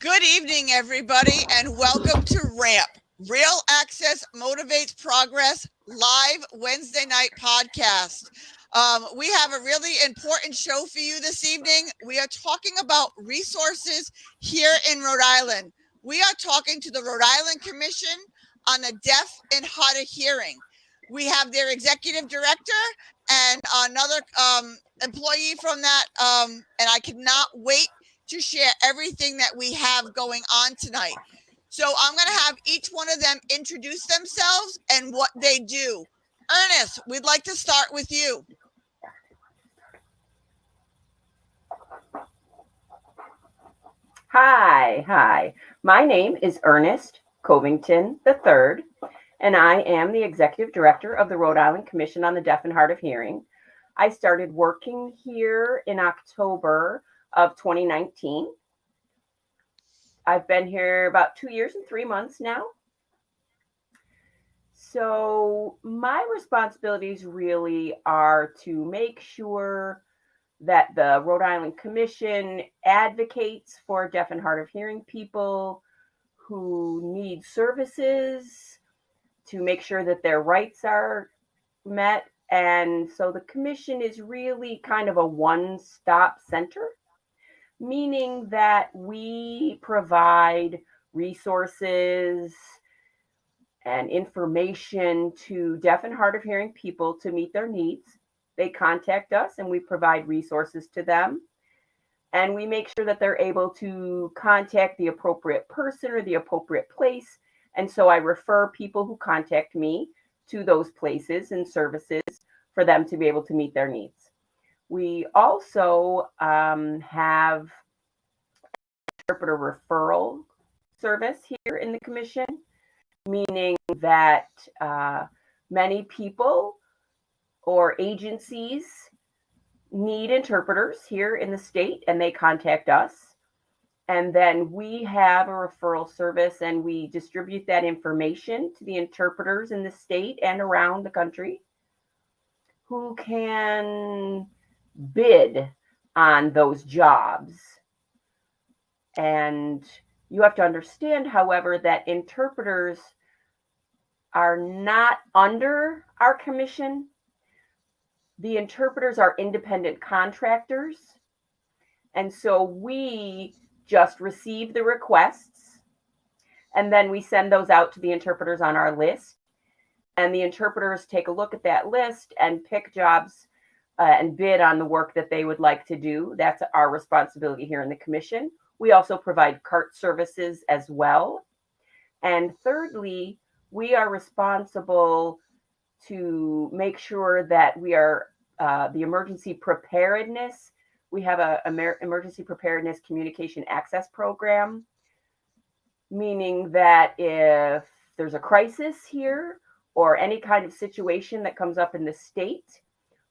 Good evening, everybody, and welcome to RAMP, Real Access Motivates Progress, live Wednesday night podcast. We have a really important show for you this evening. We are talking about resources here in Rhode Island. We are talking to the Rhode Island Commission on the Deaf and Hard of Hearing. We have their executive director and another employee from that, and I cannot wait to share everything that we have going on tonight. So I'm going to have each one of them introduce themselves and what they do. Ernest, we'd like to start with you. Hi. My name is Ernest Covington III, and I am the Executive Director of the Rhode Island Commission on the Deaf and Hard of Hearing. I started working here in October of 2019. I've been here about 2 years and 3 months now. So my responsibilities really are to make sure that the Rhode Island Commission advocates for deaf and hard of hearing people who need services, to make sure that their rights are met. And so the commission is really kind of a one-stop center, meaning that we provide resources and information to deaf and hard of hearing people to meet their needs. They contact us and we provide resources to them. And we make sure that they're able to contact the appropriate person or the appropriate place. And so I refer people who contact me to those places and services for them to be able to meet their needs. We also have an interpreter referral service here in the commission, meaning that many people or agencies need interpreters here in the state and they contact us. And then we have a referral service and we distribute that information to the interpreters in the state and around the country who can bid on those jobs. And you have to understand, however, that interpreters are not under our commission. The interpreters are independent contractors. And so we just receive the requests and then we send those out to the interpreters on our list. And the interpreters take a look at that list and pick jobs and bid on the work that they would like to do. That's our responsibility here in the commission. We also provide CART services as well. And thirdly, we are responsible to make sure that we are the emergency preparedness. We have an emergency preparedness communication access program, meaning that if there's a crisis here or any kind of situation that comes up in the state,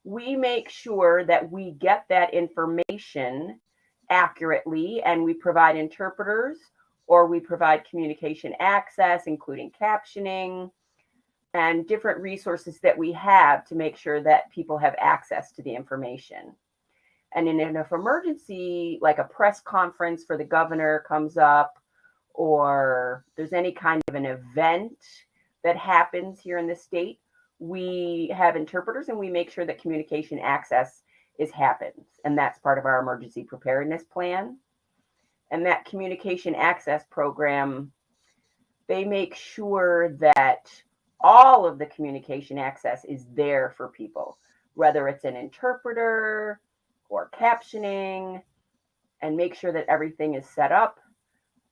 we make sure that we get that information accurately and we provide interpreters or we provide communication access, including captioning and different resources that we have to make sure that people have access to the information. And in an emergency, like a press conference for the governor comes up, or there's any kind of an event that happens here in the state, we have interpreters and we make sure that communication access happens. And that's part of our emergency preparedness plan. And that communication access program, they make sure that all of the communication access is there for people, whether it's an interpreter or captioning, and make sure that everything is set up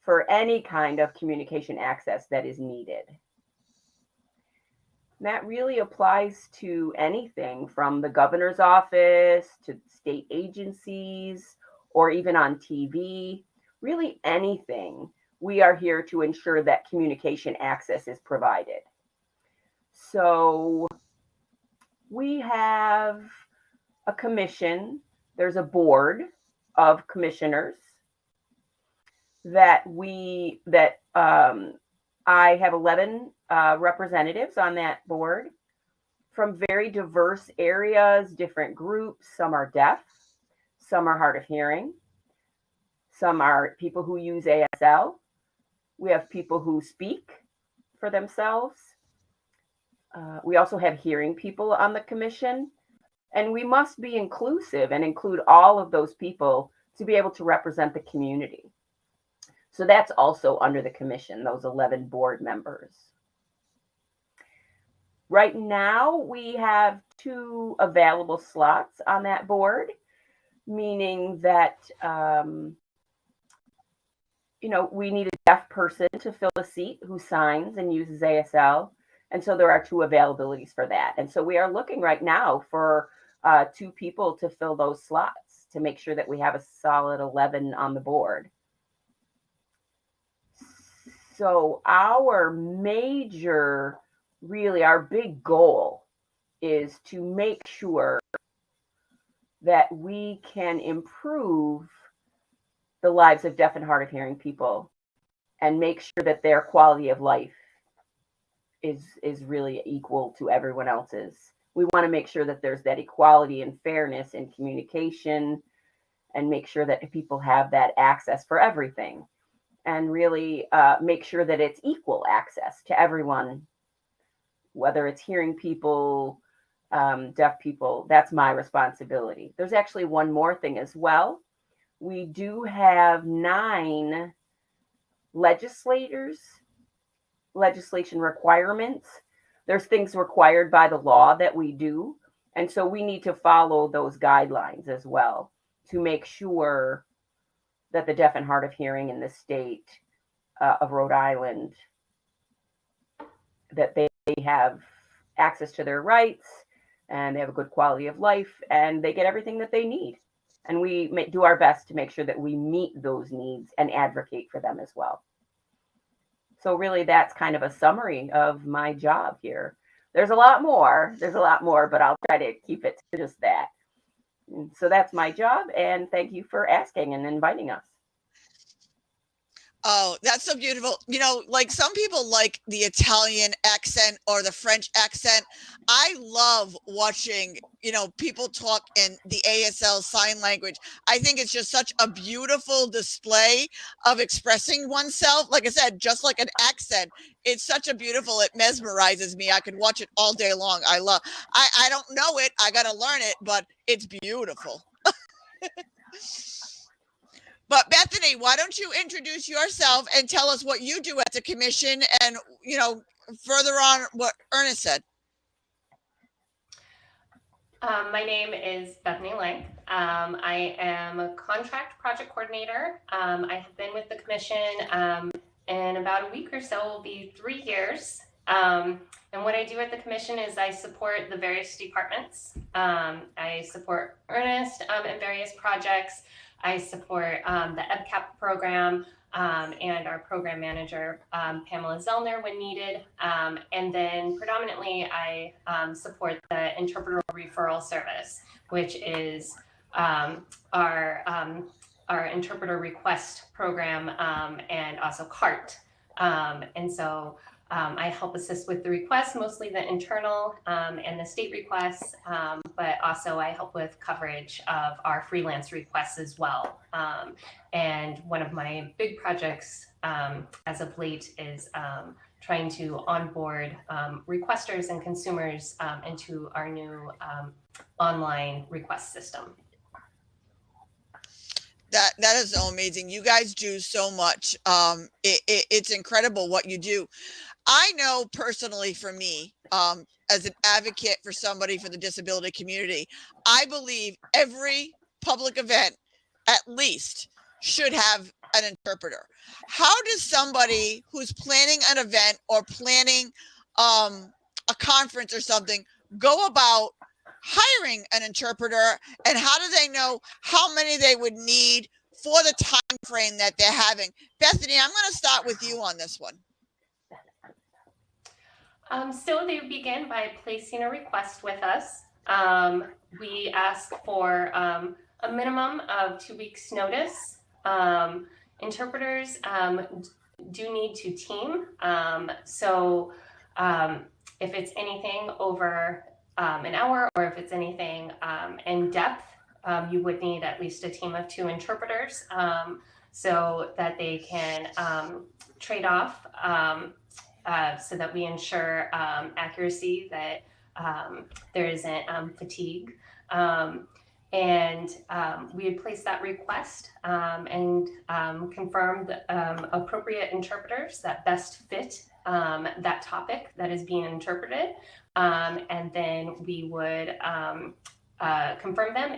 for any kind of communication access that is needed. And that really applies to anything from the governor's office to state agencies or even on TV, really anything. We are here to ensure that communication access is provided. So we have a commission. There's a board of commissioners that I have 11 representatives on that board from very diverse areas, different groups. Some are deaf, some are hard of hearing, Some are people who use ASL. We have people who speak for themselves. We also have hearing people on the commission. And we must be inclusive and include all of those people to be able to represent the community. So that's also under the commission, those 11 board members. Right now, we have 2 available slots on that board, meaning that, we need a deaf person to fill the seat who signs and uses ASL. And so there are 2 availabilities for that. And so we are looking right now for 2 people to fill those slots to make sure that we have a solid 11 on the board. So our big goal is to make sure that we can improve the lives of deaf and hard of hearing people and make sure that their quality of life is really equal to everyone else's. We want to make sure that there's that equality and fairness in communication and make sure that people have that access for everything and really make sure that it's equal access to everyone, whether it's hearing people, deaf people. That's my responsibility. There's actually one more thing as well. We do have 9 legislation requirements. There's things required by the law that we do. And so we need to follow those guidelines as well to make sure that the deaf and hard of hearing in the state of Rhode Island, that they have access to their rights and they have a good quality of life and they get everything that they need. And we do our best to make sure that we meet those needs and advocate for them as well. So really, that's kind of a summary of my job here. There's a lot more, but I'll try to keep it to just that. So that's my job, and thank you for asking and inviting us. Oh, that's so beautiful. Like some people like the Italian accent or the French accent. I love watching, people talk in the ASL sign language. I think it's just such a beautiful display of expressing oneself. Like I said, just like an accent, it's such a beautiful, it mesmerizes me. I could watch it all day long. I don't know it. I got to learn it, but it's beautiful. But Bethany, why don't you introduce yourself and tell us what you do at the commission and, further on what Ernest said. My name is Bethany Lang. I am a contract project coordinator. I have been with the commission in about a week or so, will be 3 years. And what I do at the commission is I support the various departments. I support Ernest in various projects. I support the EBCAP program and our program manager, Pamela Zellner, when needed. And then predominantly, I support the interpreter referral service, which is our interpreter request program and also CART. And so I help assist with the requests, mostly the internal and the state requests, but also I help with coverage of our freelance requests as well. And one of my big projects as of late is trying to onboard requesters and consumers into our new online request system. That is so amazing. You guys do so much. It's incredible what you do. I know personally for me, as an advocate for somebody for the disability community, I believe every public event at least should have an interpreter. How does somebody who's planning an event or planning a conference or something go about hiring an interpreter, and how do they know how many they would need for the time frame that they're having? Bethany, I'm going to start with you on this one. So they begin by placing a request with us. We ask for a minimum of 2 weeks notice. Interpreters do need to team. So if it's anything over an hour, or if it's anything in depth, you would need at least a team of 2 interpreters. so that they can trade off so that we ensure accuracy, that there isn't fatigue. And we had placed that request and confirmed appropriate interpreters that best fit that topic that is being interpreted. And then we would confirm them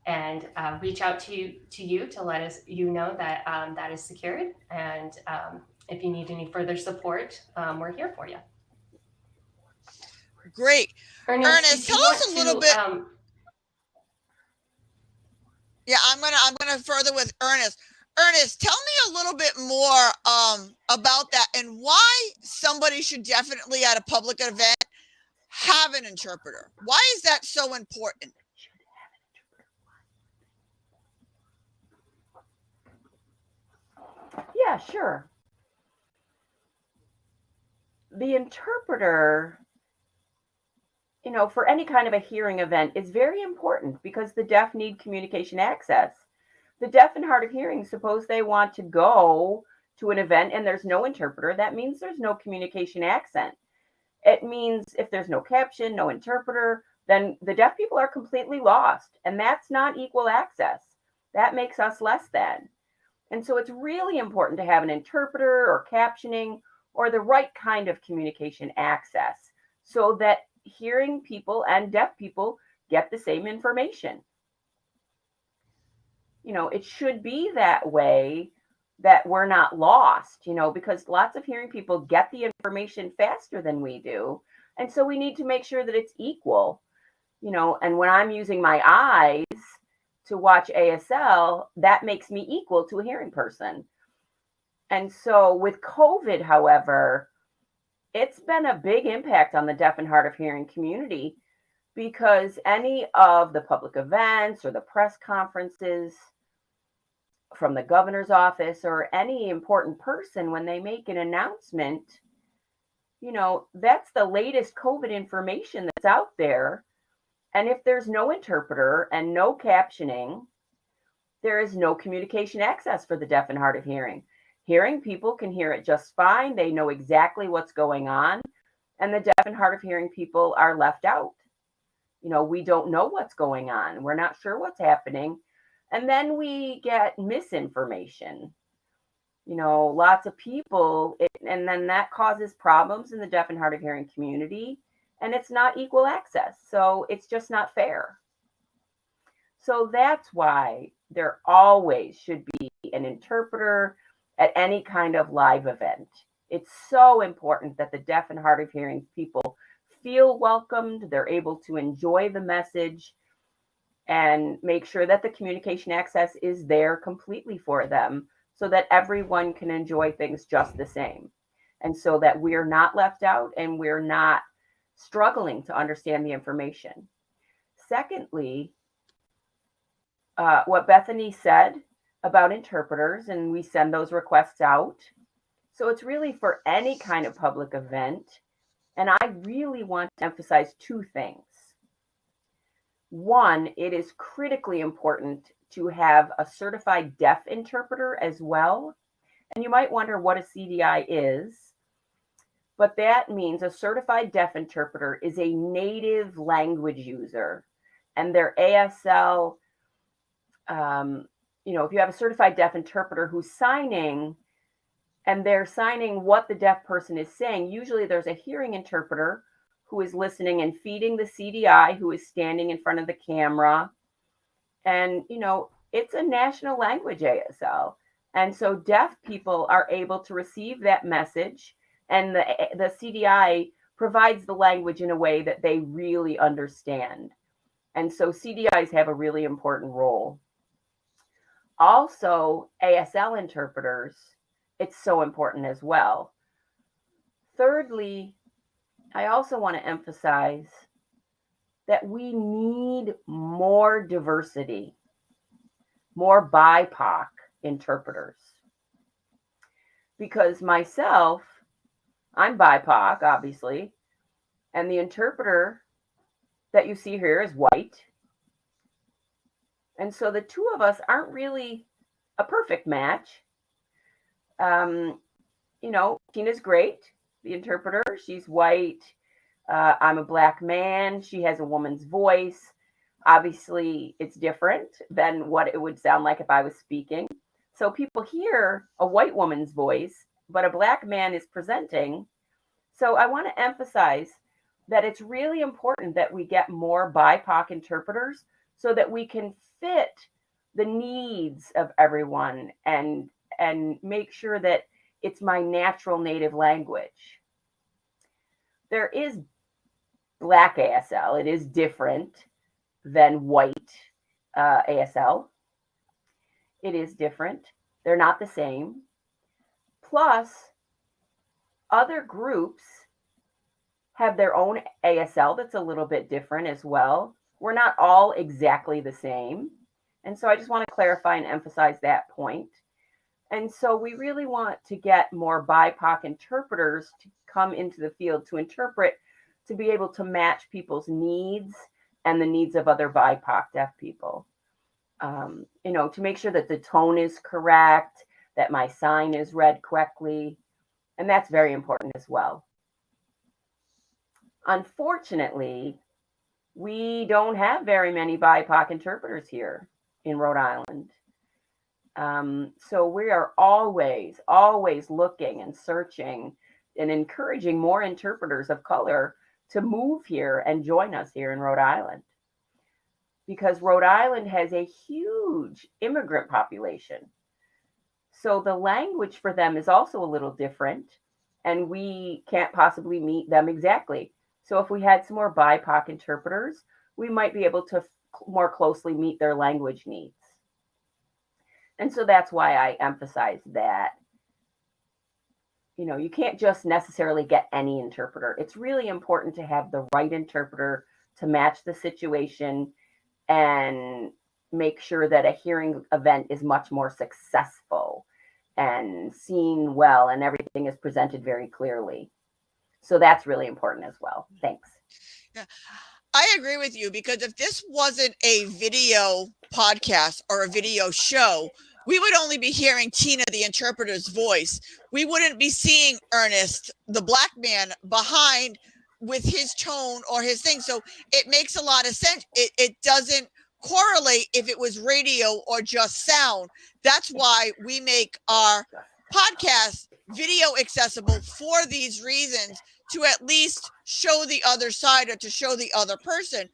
and reach out to you to let us know that that is secured. And if you need any further support, we're here for you. Great. Ernest, tell us a little bit. Yeah, I'm gonna further with Ernest. Ernest, tell me a little bit more about that and why somebody should definitely at a public event have an interpreter. Why is that so important? Yeah, sure. The interpreter, for any kind of a hearing event is very important because the deaf need communication access. The deaf and hard of hearing, suppose they want to go to an event and there's no interpreter, that means there's no communication access. It means if there's no caption, no interpreter, then the deaf people are completely lost. And that's not equal access. That makes us less than. And so it's really important to have an interpreter or captioning or the right kind of communication access so that hearing people and deaf people get the same information. It should be that way that we're not lost, because lots of hearing people get the information faster than we do. And so we need to make sure that it's equal, and when I'm using my eyes to watch ASL, that makes me equal to a hearing person. And so with COVID, however, it's been a big impact on the deaf and hard of hearing community because any of the public events or the press conferences from the governor's office or any important person, when they make an announcement, that's the latest COVID information that's out there. And if there's no interpreter and no captioning, there is no communication access for the deaf and hard of hearing. Hearing people can hear it just fine. They know exactly what's going on. And the deaf and hard of hearing people are left out. We don't know what's going on. We're not sure what's happening. And then we get misinformation. Lots of people, and then that causes problems in the deaf and hard of hearing community. And it's not equal access. So it's just not fair. So that's why there always should be an interpreter at any kind of live event. It's so important that the deaf and hard of hearing people feel welcomed, they're able to enjoy the message, and make sure that the communication access is there completely for them so that everyone can enjoy things just the same. And so that we're not left out and we're not struggling to understand the information. Secondly, what Bethany said about interpreters, and we send those requests out. So it's really for any kind of public event. And I really want to emphasize two things. One, it is critically important to have a certified deaf interpreter as well. And you might wonder what a CDI is, but that means a certified deaf interpreter is a native language user, and their ASL, if you have a certified deaf interpreter who's signing, and they're signing what the deaf person is saying, usually there's a hearing interpreter who is listening and feeding the CDI, who is standing in front of the camera. And, it's a national language ASL. And so deaf people are able to receive that message, and the CDI provides the language in a way that they really understand. And so CDIs have a really important role. Also, ASL interpreters, it's so important as well. Thirdly, I also want to emphasize that we need more diversity, more BIPOC interpreters. Because myself, I'm BIPOC, obviously, and the interpreter that you see here is white. And so the two of us aren't really a perfect match. Tina's great, the interpreter. She's white. I'm a Black man. She has a woman's voice. Obviously, it's different than what it would sound like if I was speaking. So people hear a white woman's voice, but a Black man is presenting. So I want to emphasize that it's really important that we get more BIPOC interpreters so that we can fit the needs of everyone and make sure that it's my natural native language. There is Black ASL. It is different than white ASL. It is different. They're not the same. Plus, other groups have their own ASL that's a little bit different as well. We're not all exactly the same. And so I just want to clarify and emphasize that point. And so we really want to get more BIPOC interpreters to come into the field to interpret, to be able to match people's needs and the needs of other BIPOC deaf people. To make sure that the tone is correct, that my sign is read correctly. And that's very important as well. Unfortunately, we don't have very many BIPOC interpreters here in Rhode Island. So we are always looking and searching and encouraging more interpreters of color to move here and join us here in Rhode Island. Because Rhode Island has a huge immigrant population. So the language for them is also a little different, and we can't possibly meet them exactly. So if we had some more BIPOC interpreters, we might be able to more closely meet their language needs. And so that's why I emphasize that, you can't just necessarily get any interpreter. It's really important to have the right interpreter to match the situation and make sure that a hearing event is much more successful and seen well and everything is presented very clearly. So that's really important as well. Thanks. Yeah, I agree with you, because if this wasn't a video podcast or a video show, we would only be hearing Tina, the interpreter's voice. We wouldn't be seeing Ernest, the Black man, behind with his tone or his thing. So it makes a lot of sense. It doesn't correlate if it was radio or just sound. That's why we make our podcast video accessible for these reasons, to at least show the other side or to show the other person.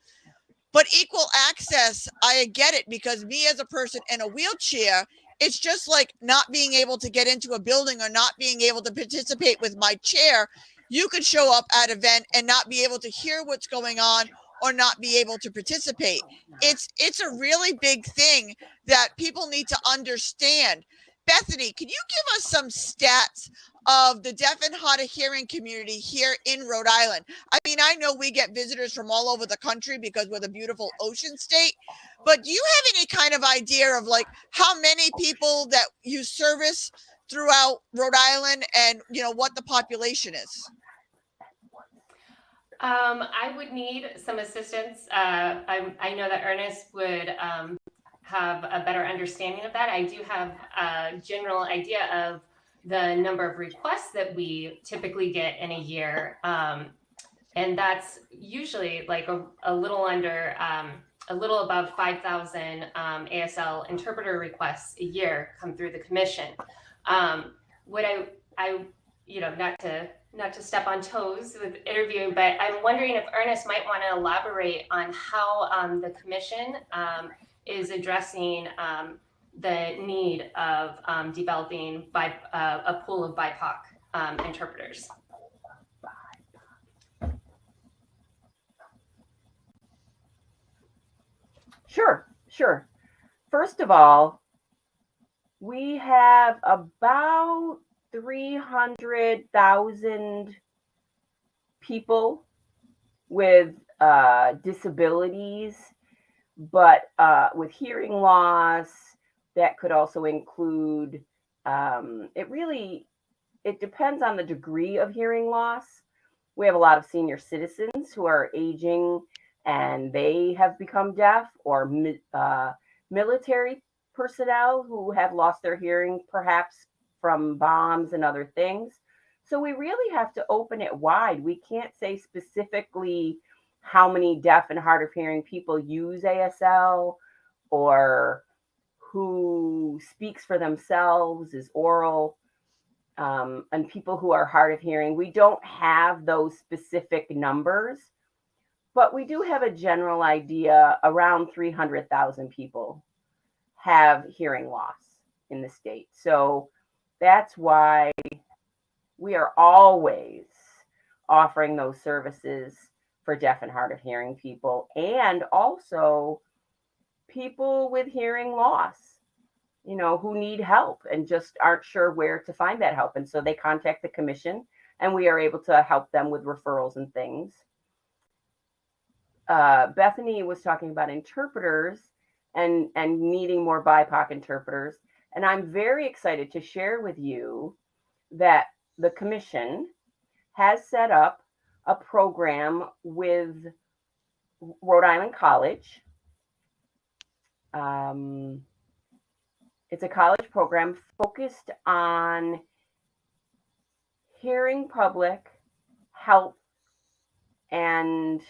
But equal access, I get it, because me as a person in a wheelchair, it's just like not being able to get into a building or not being able to participate with my chair. You could show up at an event and not be able to hear what's going on or not be able to participate. It's a really big thing that people need to understand. Bethany, can you give us some stats of the deaf and hard of hearing community here in Rhode Island? I mean, I know we get visitors from all over the country because we're the beautiful ocean state, but do you have any kind of idea of like how many people that you service throughout Rhode Island and what the population is? I would need some assistance. I know that Ernest would have a better understanding of that. I do have a general idea of the number of requests that we typically get in a year. And that's usually like a little under, a little above 5,000 ASL interpreter requests a year come through the commission. What I not to step on toes with interviewing, but I'm wondering if Ernest might want to elaborate on how the commission is addressing the need of developing a pool of BIPOC interpreters. Sure. First of all, we have about 300,000 people with disabilities, but with hearing loss. That could also include, it depends on the degree of hearing loss. We have a lot of senior citizens who are aging and they have become deaf, or military personnel who have lost their hearing, perhaps from bombs and other things. So we really have to open it wide. We can't say specifically how many deaf and hard of hearing people use ASL, or who speaks for themselves, is oral, and people who are hard of hearing. We don't have those specific numbers, but we do have a general idea. Around 300,000 people have hearing loss in the state. So that's why we are always offering those services for deaf and hard of hearing people, and also people with hearing loss, who need help and just aren't sure where to find that help. And so they contact the commission, and we are able to help them with referrals and things. Bethany was talking about interpreters and needing more BIPOC interpreters. And I'm very excited to share with you that the commission has set up a program with Rhode Island College. It's a college program focused on hearing public health and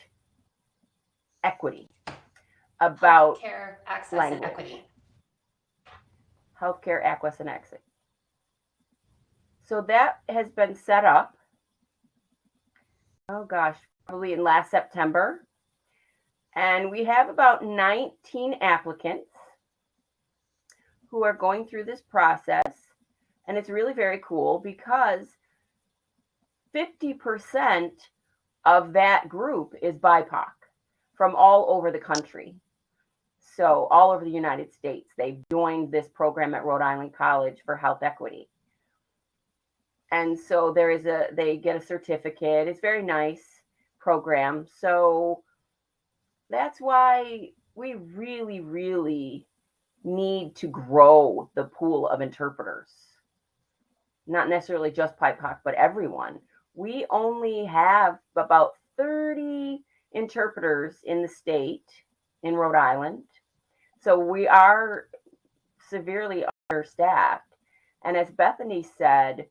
equity, about healthcare access language. and equity. Healthcare access and exit. So that has been set up, probably in last September. And we have about 19 applicants who are going through this process. And it's really very cool because 50% of that group is BIPOC from all over the country. So all over the United States, they've joined this program at Rhode Island College for health equity. And so they get a certificate. It's a very nice program. So that's why we really, really need to grow the pool of interpreters. Not necessarily just BIPOC, but everyone. We only have about 30 interpreters in the state, in Rhode Island. So we are severely understaffed. And as Bethany said,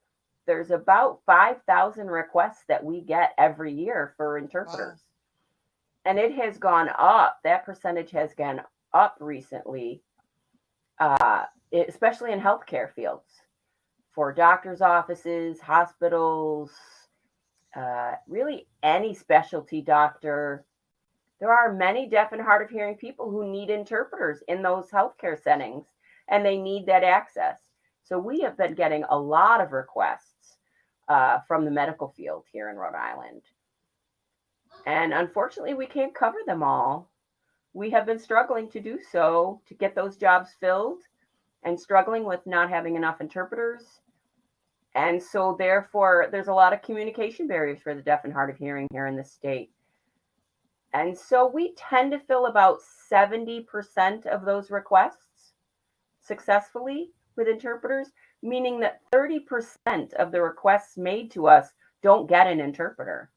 there's about 5,000 requests that we get every year for interpreters. Wow. And it has gone up. That percentage has gone up recently, especially in healthcare fields, for doctors' offices, hospitals, really any specialty doctor. There are many deaf and hard of hearing people who need interpreters in those healthcare settings, and they need that access. So we have been getting a lot of requests from the medical field here in Rhode Island. And unfortunately, we can't cover them all. We have been struggling to do so, to get those jobs filled, and struggling with not having enough interpreters. And so therefore, there's a lot of communication barriers for the deaf and hard of hearing here in the state. And so we tend to fill about 70% of those requests successfully with interpreters, meaning that 30% of the requests made to us don't get an interpreter.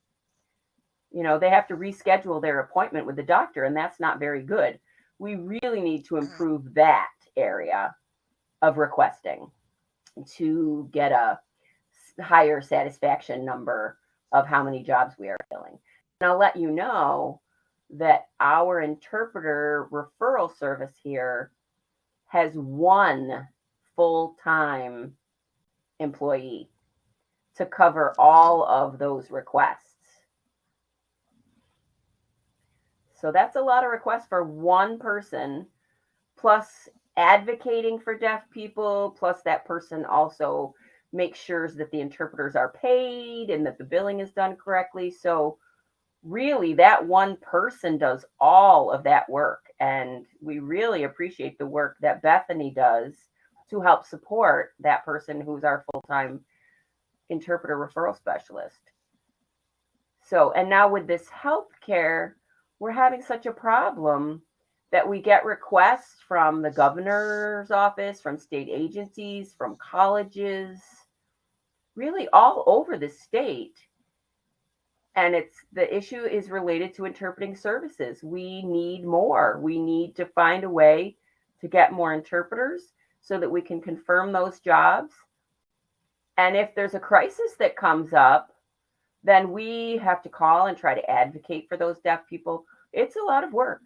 They have to reschedule their appointment with the doctor, and that's not very good. We really need to improve that area of requesting to get a higher satisfaction number of how many jobs we are filling. And I'll let you know that our interpreter referral service here has one full-time employee to cover all of those requests. So that's a lot of requests for one person, plus advocating for deaf people, plus that person also makes sure that the interpreters are paid and that the billing is done correctly. So really, that one person does all of that work. And we really appreciate the work that Bethany does to help support that person who's our full-time interpreter referral specialist. So, and now with this healthcare, we're having such a problem that we get requests from the governor's office, from state agencies, from colleges, really all over the state. And the issue is related to interpreting services. We need more. We need to find a way to get more interpreters so that we can confirm those jobs. And if there's a crisis that comes up, then we have to call and try to advocate for those deaf people. It's a lot of work.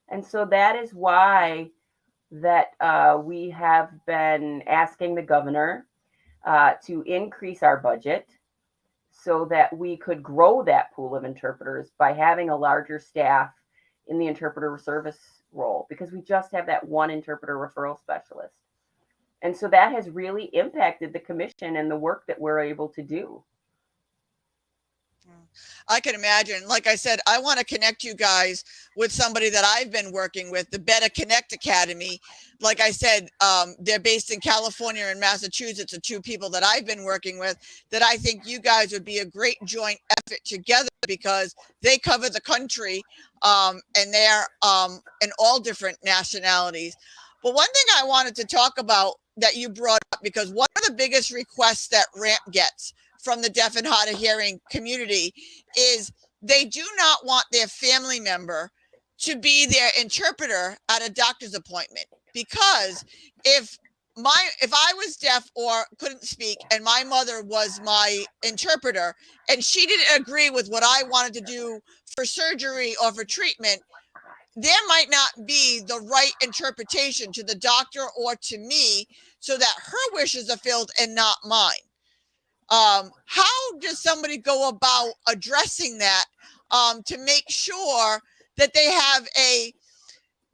And so that is why that we have been asking the governor to increase our budget so that we could grow that pool of interpreters by having a larger staff in the interpreter service role, because we just have that one interpreter referral specialist. And so that has really impacted the commission and the work that we're able to do. I can imagine. Like I said, I want to connect you guys with somebody that I've been working with, the Better Connect Academy. Like I said, they're based in California and Massachusetts, the two people that I've been working with, that I think you guys would be a great joint effort together, because they cover the country, and they're in all different nationalities. But one thing I wanted to talk about that you brought up, because one of the biggest requests that RAMP gets from the deaf and hard of hearing community is they do not want their family member to be their interpreter at a doctor's appointment. Because if I was deaf or couldn't speak and my mother was my interpreter and she didn't agree with what I wanted to do for surgery or for treatment, there might not be the right interpretation to the doctor or to me, so that her wishes are filled and not mine. How does somebody go about addressing that, to make sure that they have a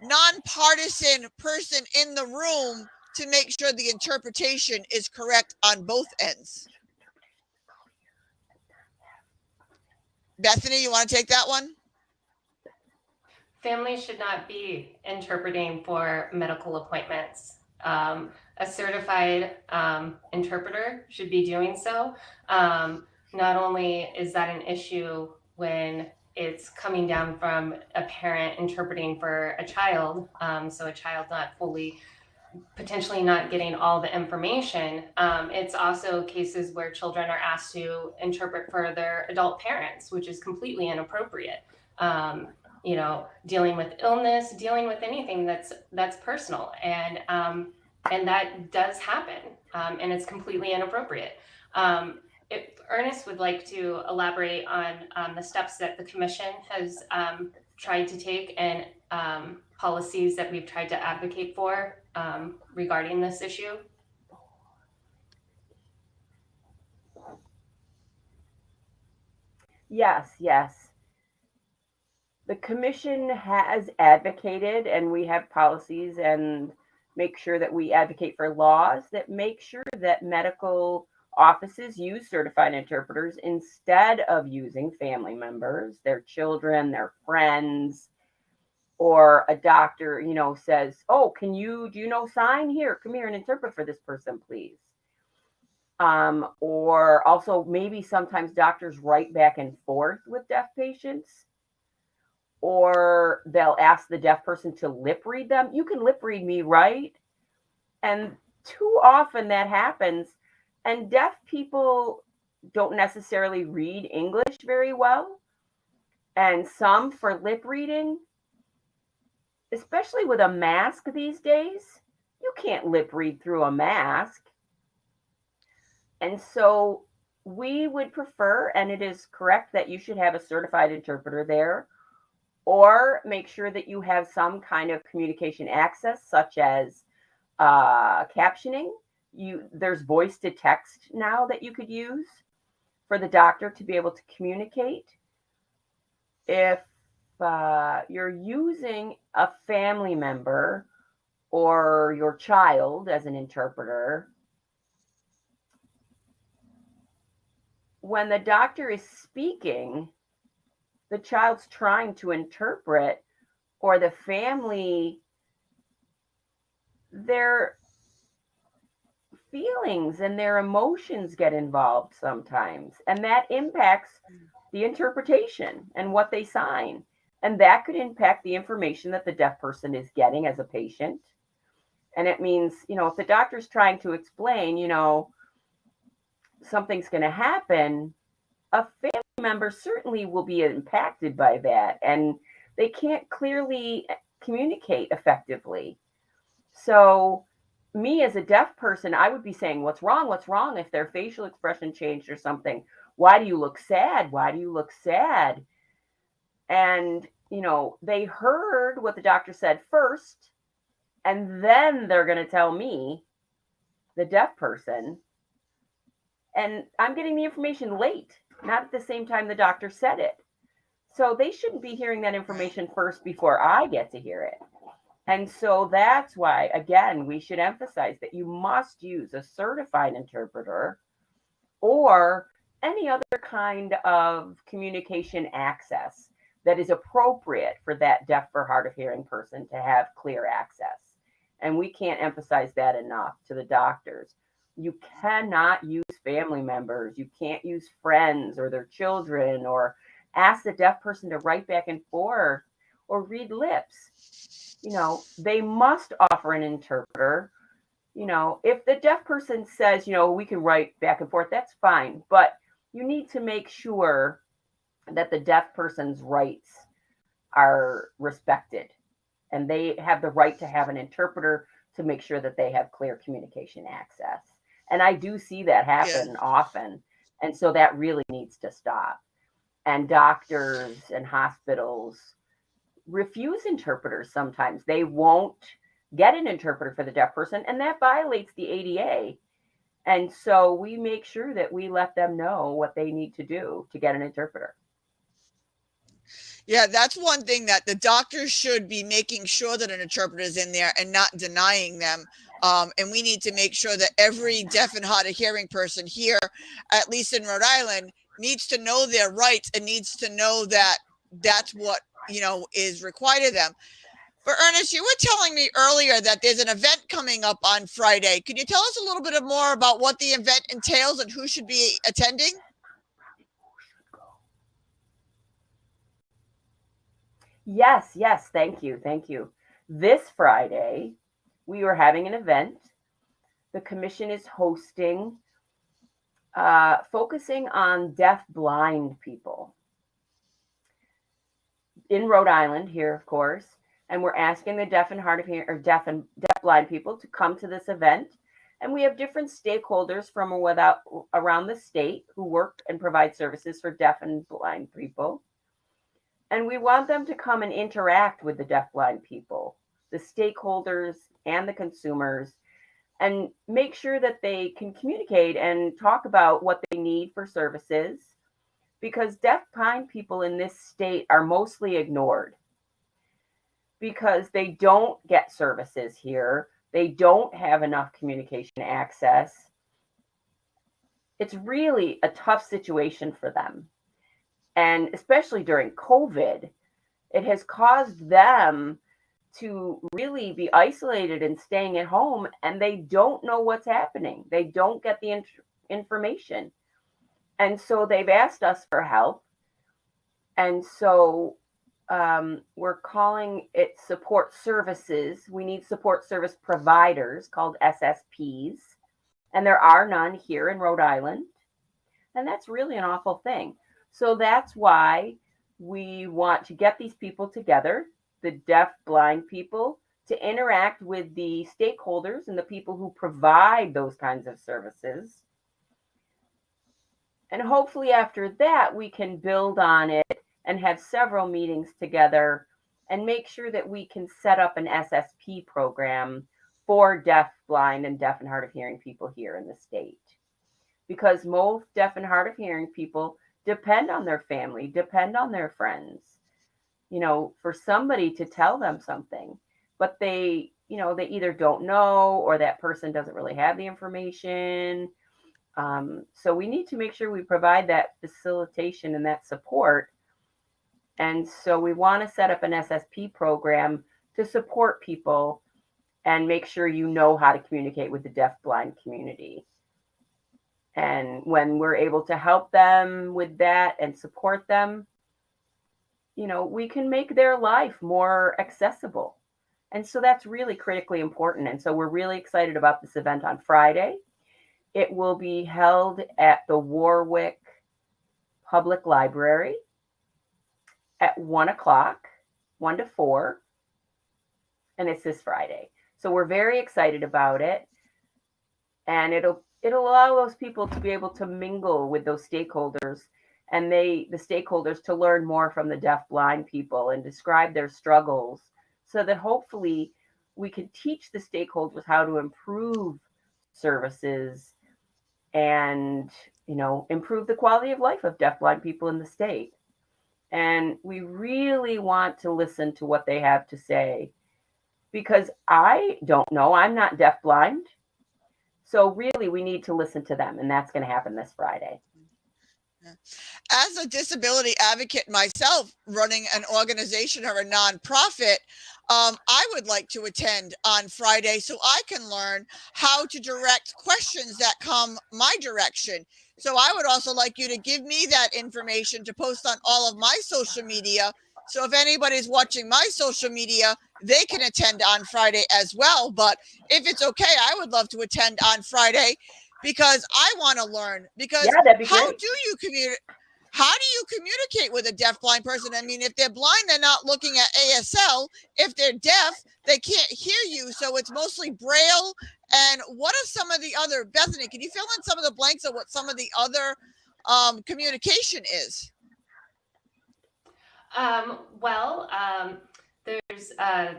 nonpartisan person in the room to make sure the interpretation is correct on both ends? Bethany, you want to take that one? Families should not be interpreting for medical appointments. A certified interpreter should be doing so. Not only is that an issue when it's coming down from a parent interpreting for a child, so a child not fully, potentially not getting all the information. It's also cases where children are asked to interpret for their adult parents, which is completely inappropriate. Dealing with illness, dealing with anything that's personal, and that does happen, and it's completely inappropriate. If Ernest would like to elaborate on the steps that the commission has tried to take and policies that we've tried to advocate for regarding this issue. Yes. The commission has advocated, and we have policies and make sure that we advocate for laws that make sure that medical offices use certified interpreters instead of using family members, their children, their friends, or a doctor, says, oh, do you know sign? Here, come here and interpret for this person, please. Or also maybe sometimes doctors write back and forth with deaf patients, or they'll ask the deaf person to lip read them. You can lip read me, right? And too often that happens. And deaf people don't necessarily read English very well. And some for lip reading, especially with a mask these days, you can't lip read through a mask. And so we would prefer, and it is correct, that you should have a certified interpreter there, or make sure that you have some kind of communication access, such as captioning. There's voice to text now that you could use for the doctor to be able to communicate. If you're using a family member or your child as an interpreter, when the doctor is speaking, the child's trying to interpret, or the family, their feelings and their emotions get involved sometimes, and that impacts the interpretation and what they sign. And that could impact the information that the deaf person is getting as a patient. And it means, if the doctor's trying to explain, something's going to happen, a family member certainly will be impacted by that, and they can't clearly communicate effectively. So me as a deaf person, I would be saying, what's wrong? What's wrong? If their facial expression changed or something, why do you look sad? Why do you look sad? And, they heard what the doctor said first, and then they're going to tell me, the deaf person, and I'm getting the information late, not at the same time the doctor said it. So they shouldn't be hearing that information first before I get to hear it. And so that's why, again, we should emphasize that you must use a certified interpreter or any other kind of communication access that is appropriate for that deaf or hard of hearing person to have clear access. And we can't emphasize that enough to the doctors. You cannot use family members. You can't use friends or their children or ask the deaf person to write back and forth or read lips. They must offer an interpreter. If the deaf person says, we can write back and forth, that's fine. But you need to make sure that the deaf person's rights are respected and they have the right to have an interpreter to make sure that they have clear communication access. And I do see that happen often. And so that really needs to stop. And doctors and hospitals refuse interpreters sometimes. They won't get an interpreter for the deaf person, and that violates the ADA. And so we make sure that we let them know what they need to do to get an interpreter. Yeah, that's one thing that the doctors should be making sure that an interpreter is in there and not denying them. And we need to make sure that every deaf and hard of hearing person here, at least in Rhode Island, needs to know their rights and needs to know that that's what, is required of them. But Ernest, you were telling me earlier that there's an event coming up on Friday. Could you tell us a little bit more about what the event entails and who should be attending? Yes, thank you. This Friday, we are having an event. The commission is hosting, focusing on deaf-blind people in Rhode Island here, of course. And we're asking the deaf and hard of hearing, or deaf-blind people to come to this event. And we have different stakeholders from around the state who work and provide services for deaf and blind people. And we want them to come and interact with the deaf-blind people, the stakeholders and the consumers, and make sure that they can communicate and talk about what they need for services, because deaf-blind people in this state are mostly ignored because they don't get services here. They don't have enough communication access. It's really a tough situation for them. And especially during COVID, it has caused them to really be isolated and staying at home, and they don't know what's happening. They don't get the information. And so they've asked us for help. And so we're calling it support services. We need support service providers called SSPs. And there are none here in Rhode Island. And that's really an awful thing. So that's why we want to get these people together, the deaf, blind people, to interact with the stakeholders and the people who provide those kinds of services. And hopefully after that, we can build on it and have several meetings together and make sure that we can set up an SSP program for deaf, blind, and deaf and hard of hearing people here in the state. Because most deaf and hard of hearing people depend on their family, depend on their friends, for somebody to tell them something, but they either don't know or that person doesn't really have the information. So we need to make sure we provide that facilitation and that support. And so we want to set up an SSP program to support people and make sure you know how to communicate with the deaf-blind community. And when we're able to help them with that and support them, we can make their life more accessible. And so that's really critically important. And so we're really excited about this event on Friday. It will be held at the Warwick Public Library at 1 o'clock, 1 to 4. And it's this Friday. So we're very excited about it. And it'll allow those people to be able to mingle with those stakeholders, and the stakeholders to learn more from the deaf blind people and describe their struggles, so that hopefully we can teach the stakeholders how to improve services and, improve the quality of life of deaf blind people in the state. And we really want to listen to what they have to say, because I don't know, I'm not deaf blind. So really, we need to listen to them, and that's going to happen this Friday. As a disability advocate myself, running an organization or a nonprofit, I would like to attend on Friday so I can learn how to direct questions that come my direction. So I would also like you to give me that information to post on all of my social media. So if anybody's watching my social media, they can attend on Friday as well. But if it's okay, I would love to attend on Friday because I want to learn. Because Yeah, that'd be how great. do you communicate with a deaf blind person? I mean, if they're blind, they're not looking at ASL. If they're deaf, they can't hear you. So it's mostly Braille. And what are some of the other, Bethany, can you fill in some of the blanks of what some of the other communication is? There's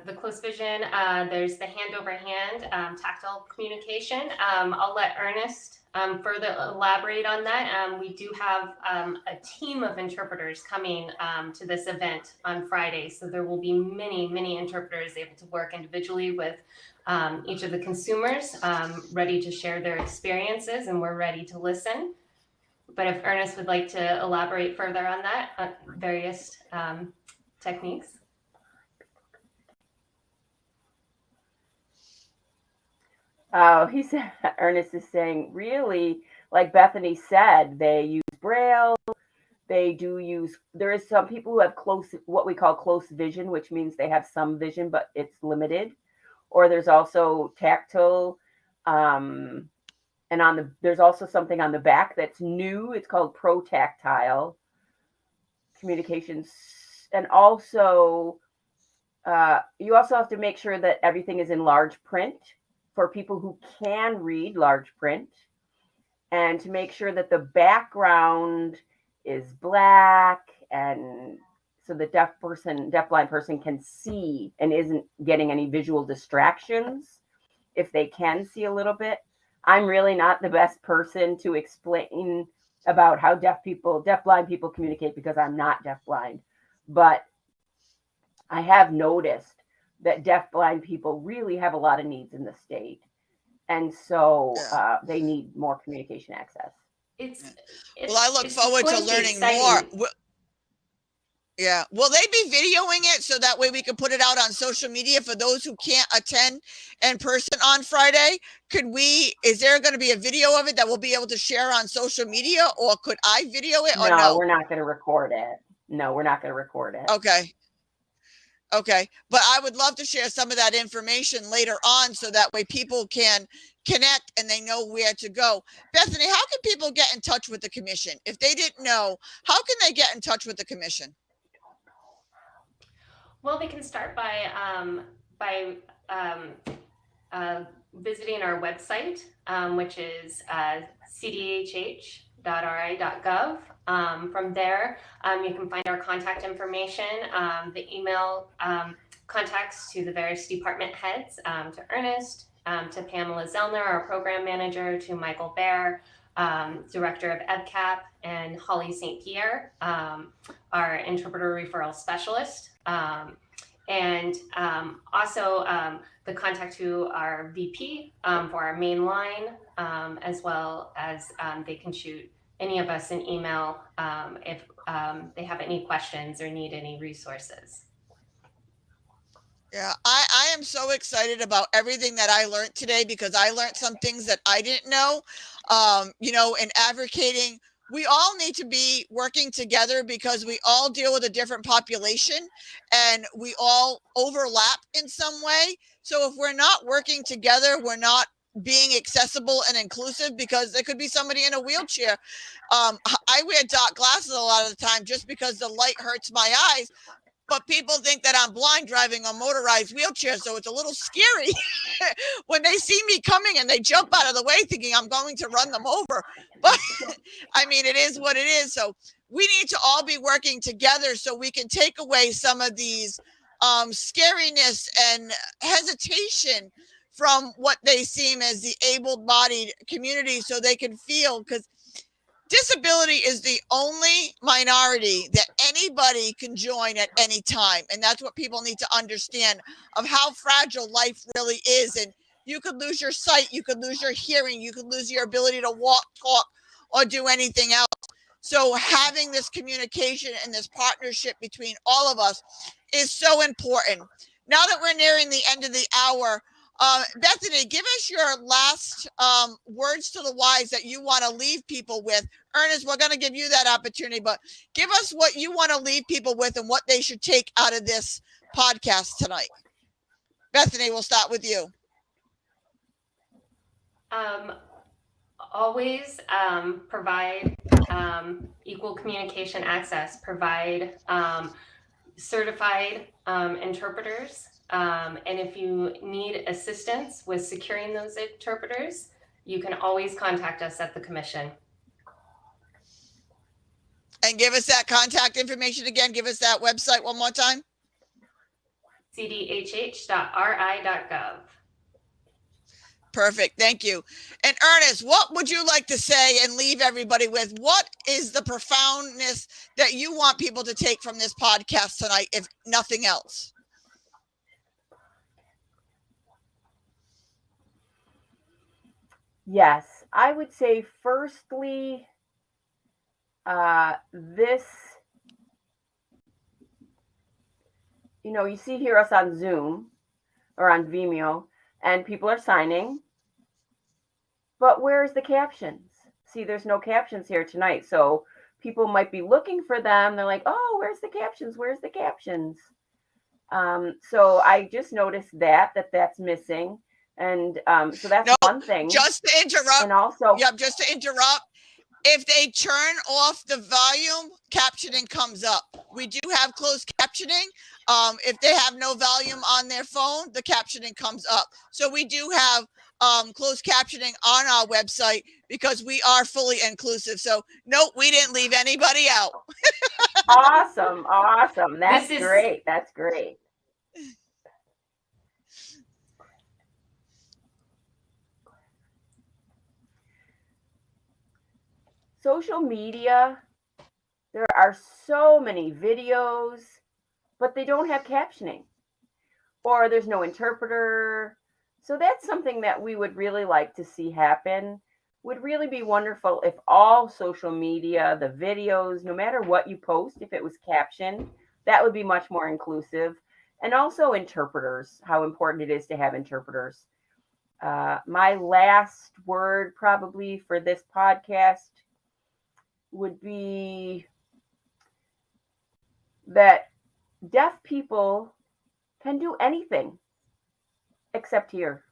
the close vision, there's the hand over hand, tactile communication. I'll let Ernest further elaborate on that. We do have a team of interpreters coming to this event on Friday. So there will be many, many interpreters able to work individually with each of the consumers, ready to share their experiences, and we're ready to listen. But if Ernest would like to elaborate further on that, various techniques. Oh, he said, Ernest is saying, really, like Bethany said, they use Braille. They do use, there is some people who have what we call close vision, which means they have some vision, but it's limited. Or there's also tactile, and there's also something on the back that's new. It's called pro-tactile communications. And also, you also have to make sure that everything is in large print for people who can read large print, and to make sure that the background is black, and so the deaf blind person can see and isn't getting any visual distractions if they can see a little bit. I'm really not the best person to explain about how deaf blind people communicate, because I'm not deaf blind, but I have noticed that deaf blind people really have a lot of needs in the state. And so they need more communication access. Well, I look forward to learning more. Yeah. Will they be videoing it so that way we can put it out on social media for those who can't attend in person on Friday? Is there going to be a video of it that we'll be able to share on social media, or could I video it? No, we're not going to record it. No, we're not going to record it. Okay. But I would love to share some of that information later on so that way people can connect and they know where to go. Bethany, how can people get in touch with the commission? If they didn't know, how can they get in touch with the commission? Well, they can start by visiting our website, which is cdhh.ri.gov. From there, you can find our contact information, the email contacts to the various department heads, to Ernest, to Pamela Zellner, our program manager, to Michael Baer, director of EBCAP, and Holly St. Pierre, our interpreter referral specialist. And also the contact to our VP for our main line, as well as they can shoot any of us an email if they have any questions or need any resources. Yeah, I am so excited about everything that I learned today, because I learned some things that I didn't know. In advocating, we all need to be working together because we all deal with a different population and we all overlap in some way. So if we're not working together, we're not being accessible and inclusive, because there could be somebody in a wheelchair. I wear dark glasses a lot of the time just because the light hurts my eyes. but people think that I'm blind driving a motorized wheelchair, so it's a little scary when they see me coming and they jump out of the way thinking I'm going to run them over. But I mean, it is what it is. So we need to all be working together so we can take away some of these scariness and hesitation from what they seem as the able-bodied community, so they can feel, because disability is the only minority that anybody can join at any time. And that's what people need to understand, of how fragile life really is. And you could lose your sight, you could lose your hearing, you could lose your ability to walk, talk, or do anything else. So having this communication and this partnership between all of us is so important. Now that we're nearing the end of the hour, Bethany, give us your last words to the wise that you want to leave people with. Ernest, we're going to give you that opportunity, but give us what you want to leave people with and what they should take out of this podcast tonight. Bethany, we'll start with you. Always provide equal communication access, provide certified interpreters. And if you need assistance with securing those interpreters, you can always contact us at the commission. And give us that contact information again. Give us that website one more time. cdhh.ri.gov. Perfect. Thank you. And Ernest, what would you like to say and leave everybody with? What is the profoundness that you want people to take from this podcast tonight, if nothing else? Yes, I would say firstly, this, you see here us on Zoom or on Vimeo, and people are signing, but where's the captions? See, there's no captions here tonight, so people might be looking for them. They're like, oh, where's the captions? Where's the captions? So I just noticed that's missing. And so that's one thing. Just to interrupt. And also, just to interrupt. If they turn off the volume, captioning comes up. We do have closed captioning. If they have no volume on their phone, the captioning comes up. So we do have closed captioning on our website because we are fully inclusive. So no, we didn't leave anybody out. Awesome. That's great. That's great. Social media, there are so many videos, but they don't have captioning, or there's no interpreter. So that's something that we would really like to see happen. Would really be wonderful if all social media, the videos, no matter what you post, if it was captioned, that would be much more inclusive. And also interpreters, how important it is to have interpreters. My last word probably for this podcast would be that deaf people can do anything except hear.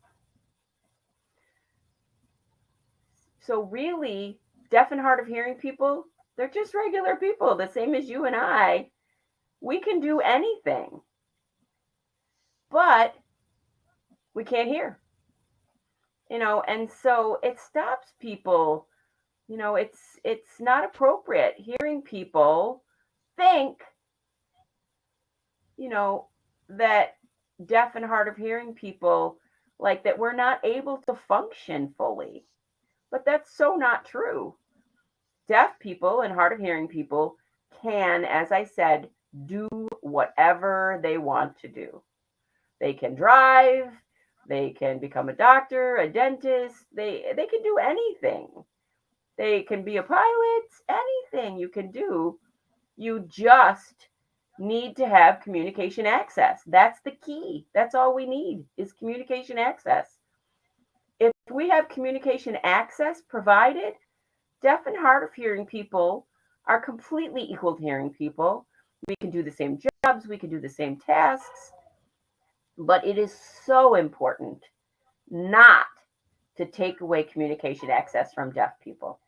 So really, deaf and hard of hearing people, they're just regular people, the same as you and I. We can do anything, but we can't hear. And so it stops people. It's not appropriate. Hearing people think, that deaf and hard of hearing people, like that we're not able to function fully. But that's so not true. Deaf people and hard of hearing people can, as I said, do whatever they want to do. They can drive, they can become a doctor, a dentist, they can do anything. They can be a pilot, anything you can do. You just need to have communication access. That's the key. That's all we need is communication access. If we have communication access provided, deaf and hard of hearing people are completely equal to hearing people. We can do the same jobs, we can do the same tasks, but it is so important not to take away communication access from deaf people.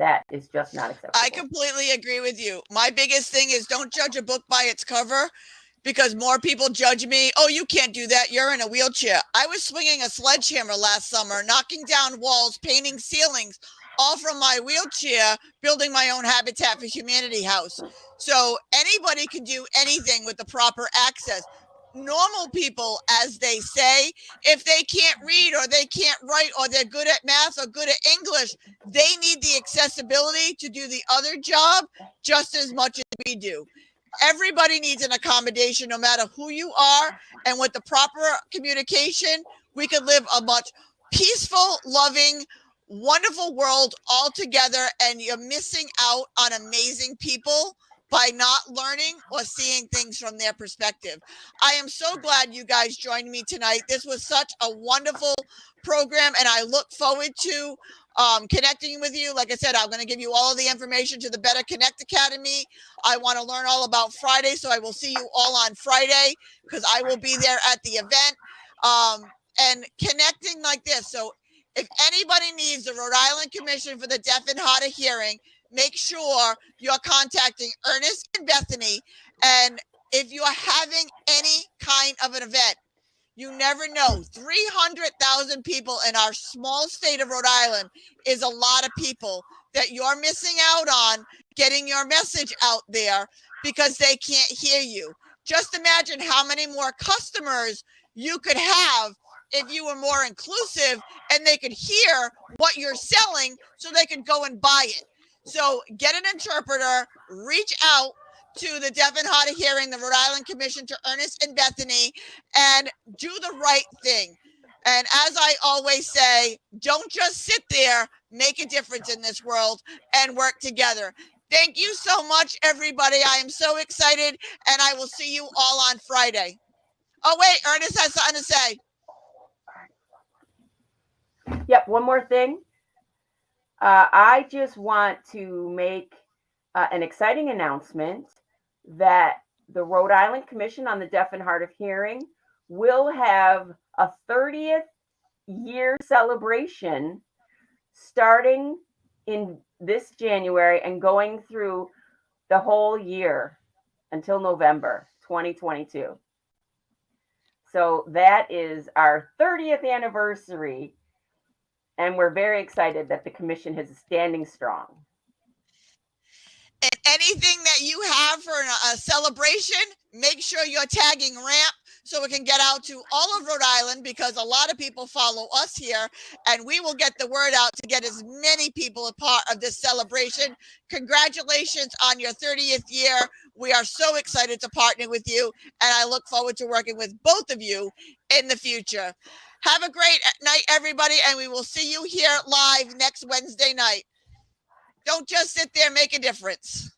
That is just not acceptable. I completely agree with you. My biggest thing is don't judge a book by its cover, because more people judge me. Oh, you can't do that. You're in a wheelchair. I was swinging a sledgehammer last summer, knocking down walls, painting ceilings, all from my wheelchair, building my own Habitat for Humanity house. So anybody can do anything with the proper access. Normal people, as they say, if they can't read or they can't write or they're good at math or good at English, they need the accessibility to do the other job just as much as we do. Everybody needs an accommodation, no matter who you are. And with the proper communication, we could live a much peaceful, loving, wonderful world all together. And you're missing out on amazing people by not learning or seeing things from their perspective. I am so glad you guys joined me tonight. This was such a wonderful program, and I look forward to connecting with you. Like I said, I'm going to give you all of the information to the Better Connect Academy. I want to learn all about Friday, so I will see you all on Friday because I will be there at the event and connecting like this. So if anybody needs the Rhode Island Commission for the Deaf and Hard of Hearing, make sure you're contacting Ernest and Bethany. And if you're having any kind of an event, you never know. 300,000 people in our small state of Rhode Island is a lot of people that you're missing out on getting your message out there because they can't hear you. Just imagine how many more customers you could have if you were more inclusive and they could hear what you're selling so they could go and buy it. So get an interpreter, reach out to the Deaf and Hard of Hearing, the Rhode Island Commission, to Ernest and Bethany, and do the right thing. And as I always say, don't just sit there, make a difference in this world and work together. Thank you so much, everybody. I am so excited, and I will see you all on Friday. Oh, wait, Ernest has something to say. Yep, one more thing. I just want to make an exciting announcement that the Rhode Island Commission on the Deaf and Hard of Hearing will have a 30th year celebration starting in this January and going through the whole year until November 2022. So that is our 30th anniversary. And we're very excited that the commission is standing strong. And anything that you have for a celebration, make sure you're tagging RAMP so it can get out to all of Rhode Island, because a lot of people follow us here, and we will get the word out to get as many people a part of this celebration. Congratulations on your 30th year. We are so excited to partner with you, and I look forward to working with both of you in the future. Have a great night, everybody, and we will see you here live next Wednesday night. Don't just sit there, make a difference.